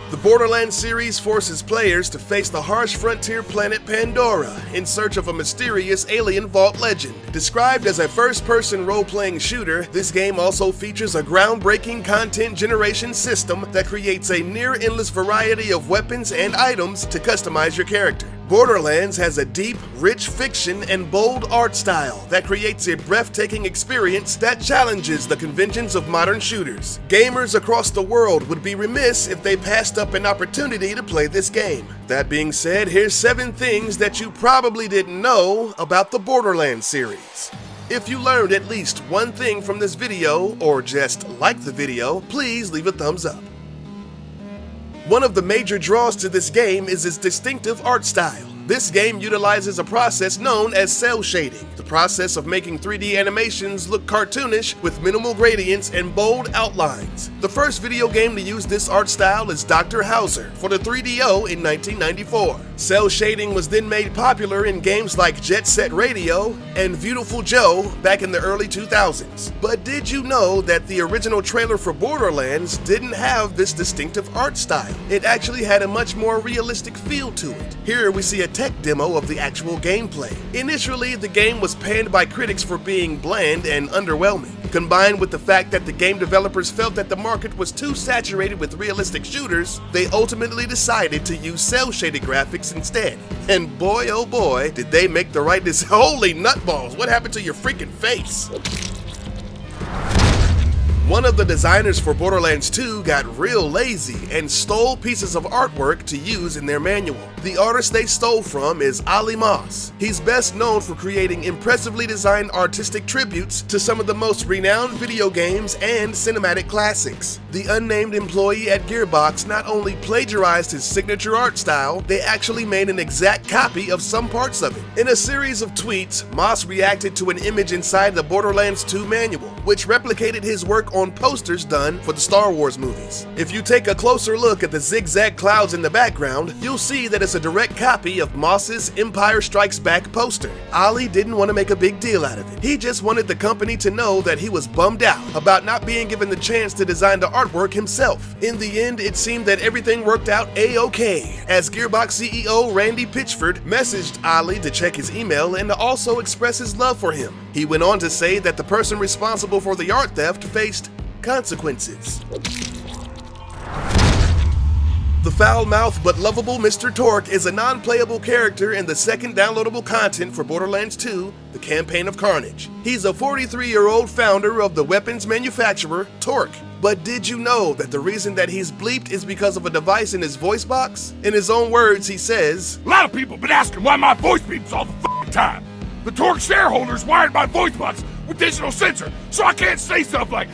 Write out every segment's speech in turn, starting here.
The Borderlands series forces players to face the harsh frontier planet Pandora in search of a mysterious alien vault legend. Described as a first-person role-playing shooter, this game also features a groundbreaking content generation system that creates a near-endless variety of weapons and items to customize your character. Borderlands has a deep, rich fiction and bold art style that creates a breathtaking experience that challenges the conventions of modern shooters. Gamers across the world would be remiss if they passed up an opportunity to play this game. That being said, here's 7 things that you probably didn't know about the Borderlands series. If you learned at least one thing from this video, or just liked the video, please leave a thumbs up. One of the major draws to this game is its distinctive art style. This game utilizes a process known as cel shading, the process of making 3D animations look cartoonish with minimal gradients and bold outlines. The first video game to use this art style is Dr. Hauser for the 3DO in 1994. Cel shading was then made popular in games like Jet Set Radio and Beautiful Joe back in the early 2000s. But did you know that the original trailer for Borderlands didn't have this distinctive art style? It actually had a much more realistic feel to it. Here we see a tech demo of the actual gameplay. Initially, the game was panned by critics for being bland and underwhelming. Combined with the fact that the game developers felt that the market was too saturated with realistic shooters, they ultimately decided to use cel-shaded graphics instead. And boy oh boy, did they make the right decision. Holy nutballs, what happened to your freaking face? One of the designers for Borderlands 2 got real lazy and stole pieces of artwork to use in their manual. The artist they stole from is Ali Moss. He's best known for creating impressively designed artistic tributes to some of the most renowned video games and cinematic classics. The unnamed employee at Gearbox not only plagiarized his signature art style, they actually made an exact copy of some parts of it. In a series of tweets, Moss reacted to an image inside the Borderlands 2 manual, which replicated his work on posters done for the Star Wars movies. If you take a closer look at the zigzag clouds in the background, you'll see that it's a direct copy of Moss's Empire Strikes Back poster. Ali didn't want to make a big deal out of it. He just wanted the company to know that he was bummed out about not being given the chance to design the artwork himself. In the end, it seemed that everything worked out a-okay, as Gearbox CEO Randy Pitchford messaged Ali to check his email and to also express his love for him. He went on to say that the person responsible for the art theft faced consequences. The foul-mouthed but lovable Mr. Torque is a non-playable character in the second downloadable content for Borderlands 2, The Campaign of Carnage. He's a 43-year-old founder of the weapons manufacturer, Torque. But did you know that the reason that he's bleeped is because of a device in his voice box? In his own words, he says, "A lot of people been asking why my voice beeps all the f***ing time. The Torque shareholders wired my voice box with digital sensor, so I can't say stuff like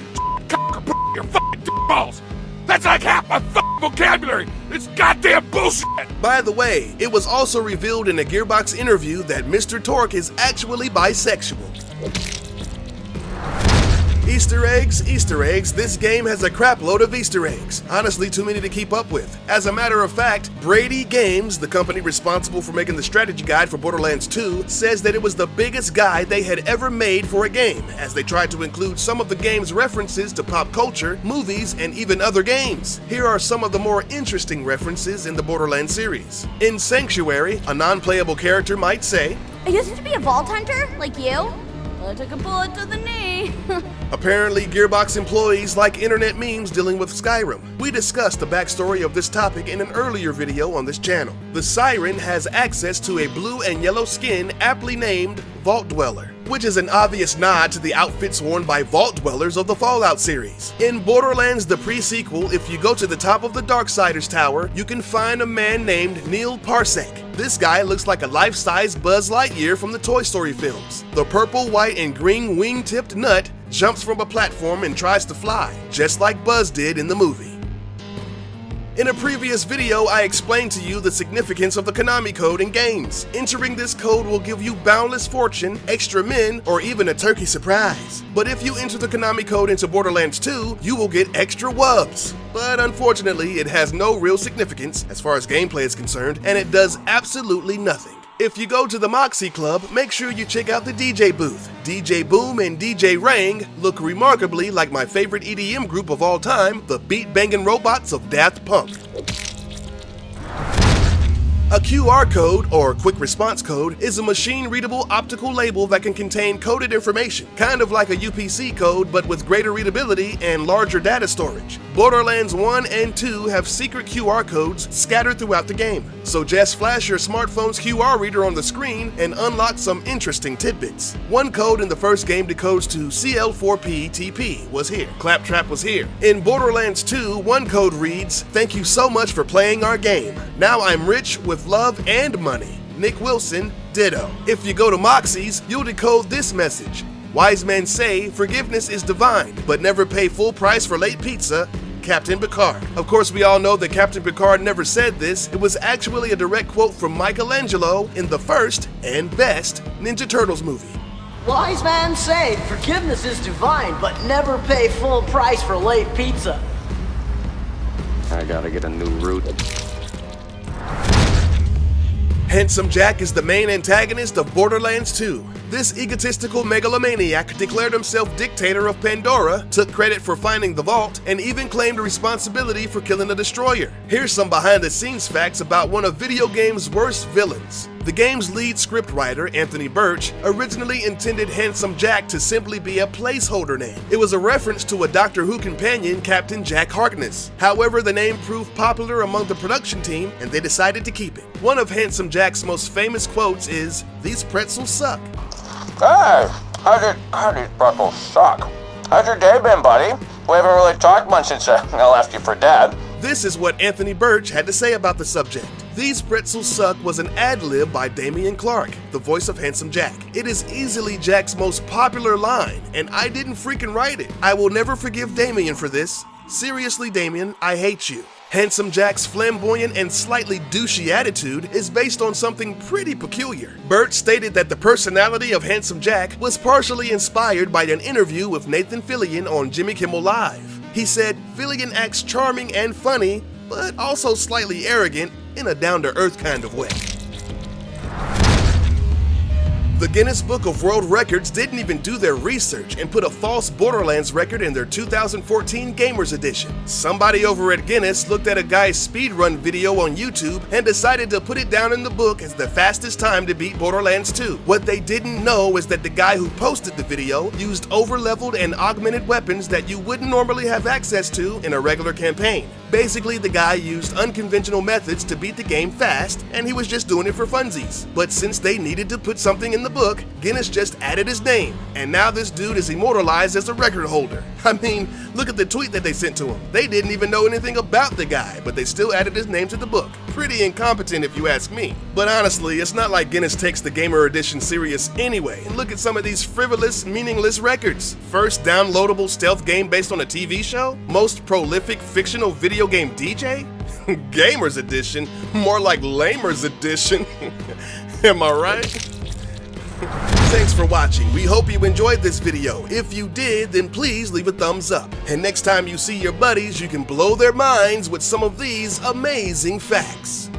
cock or your f***ing balls. That's like half my f***ing vocabulary. It's goddamn bullshit." By the way, it was also revealed in a Gearbox interview that Mr. Torque is actually bisexual. Easter eggs, this game has a crap load of Easter eggs. Honestly, too many to keep up with. As a matter of fact, Brady Games, the company responsible for making the strategy guide for Borderlands 2, says that it was the biggest guide they had ever made for a game, as they tried to include some of the game's references to pop culture, movies, and even other games. Here are some of the more interesting references in the Borderlands series. In Sanctuary, a non-playable character might say, "I used to be a vault hunter, like you. I took a bullet to the knee." Apparently, Gearbox employees like internet memes dealing with Skyrim. We discussed the backstory of this topic in an earlier video on this channel. The Siren has access to a blue and yellow skin aptly named Vault Dweller, which is an obvious nod to the outfits worn by Vault Dwellers of the Fallout series. In Borderlands the pre-sequel, if you go to the top of the Darksiders Tower, you can find a man named Neil Parsec. This guy looks like a life-size Buzz Lightyear from the Toy Story films. The purple, white, and green wing-tipped nut jumps from a platform and tries to fly, just like Buzz did in the movie. In a previous video, I explained to you the significance of the Konami code in games. Entering this code will give you boundless fortune, extra men, or even a turkey surprise. But if you enter the Konami code into Borderlands 2, you will get extra wubs. But unfortunately, it has no real significance as far as gameplay is concerned, and it does absolutely nothing. If you go to the Moxie Club, make sure you check out the DJ booth. DJ Boom and DJ Rang look remarkably like my favorite EDM group of all time, the beat-banging robots of Daft Punk. A QR code, or quick response code, is a machine-readable optical label that can contain coded information, kind of like a UPC code but with greater readability and larger data storage. Borderlands 1 and 2 have secret QR codes scattered throughout the game, so just flash your smartphone's QR reader on the screen and unlock some interesting tidbits. One code in the first game decodes to CL4P-TP was here, Claptrap was here. In Borderlands 2, one code reads, "Thank you so much for playing our game. Now I'm rich with love and money. Nick Wilson, ditto." If you go to Moxie's, you'll decode this message. "Wise men say forgiveness is divine, but never pay full price for late pizza. Captain Picard." Of course, we all know that Captain Picard never said this. It was actually a direct quote from Michelangelo in the first and best Ninja Turtles movie. Wise men say forgiveness is divine, but never pay full price for late pizza. I gotta get a new route. Handsome Jack is the main antagonist of Borderlands 2. This egotistical megalomaniac declared himself dictator of Pandora, took credit for finding the vault, and even claimed responsibility for killing the destroyer. Here's some behind-the-scenes facts about one of video games' worst villains. The game's lead scriptwriter, Anthony Birch, originally intended Handsome Jack to simply be a placeholder name. It was a reference to a Doctor Who companion, Captain Jack Harkness. However, the name proved popular among the production team, and they decided to keep it. One of Handsome Jack's most famous quotes is, "These pretzels suck." Hey, how did pretzels suck? How's your day been, buddy? We haven't really talked much since I left you for dead. This is what Anthony Birch had to say about the subject. "These pretzels suck" was an ad-lib by Damian Clark, the voice of Handsome Jack. It is easily Jack's most popular line, and I didn't freaking write it. I will never forgive Damian for this. Seriously, Damian, I hate you. Handsome Jack's flamboyant and slightly douchey attitude is based on something pretty peculiar. Burt stated that the personality of Handsome Jack was partially inspired by an interview with Nathan Fillion on Jimmy Kimmel Live. He said, "Fillion acts charming and funny, but also slightly arrogant in a down-to-earth kind of way." The Guinness Book of World Records didn't even do their research and put a false Borderlands record in their 2014 Gamers Edition. Somebody over at Guinness looked at a guy's speedrun video on YouTube and decided to put it down in the book as the fastest time to beat Borderlands 2. What they didn't know is that the guy who posted the video used over-leveled and augmented weapons that you wouldn't normally have access to in a regular campaign. Basically, the guy used unconventional methods to beat the game fast, and he was just doing it for funsies. But since they needed to put something in the book, Guinness just added his name, and now this dude is immortalized as a record holder. I mean, look at the tweet that they sent to him. They didn't even know anything about the guy, but they still added his name to the book. Pretty incompetent if you ask me. But honestly, it's not like Guinness takes the Gamer Edition serious anyway. And look at some of these frivolous, meaningless records. First downloadable stealth game based on a TV show? Most prolific fictional video game DJ? Gamers Edition? More like Lamers Edition. Am I right? Thanks for watching. We hope you enjoyed this video. If you did, then please leave a thumbs up. And next time you see your buddies, you can blow their minds with some of these amazing facts.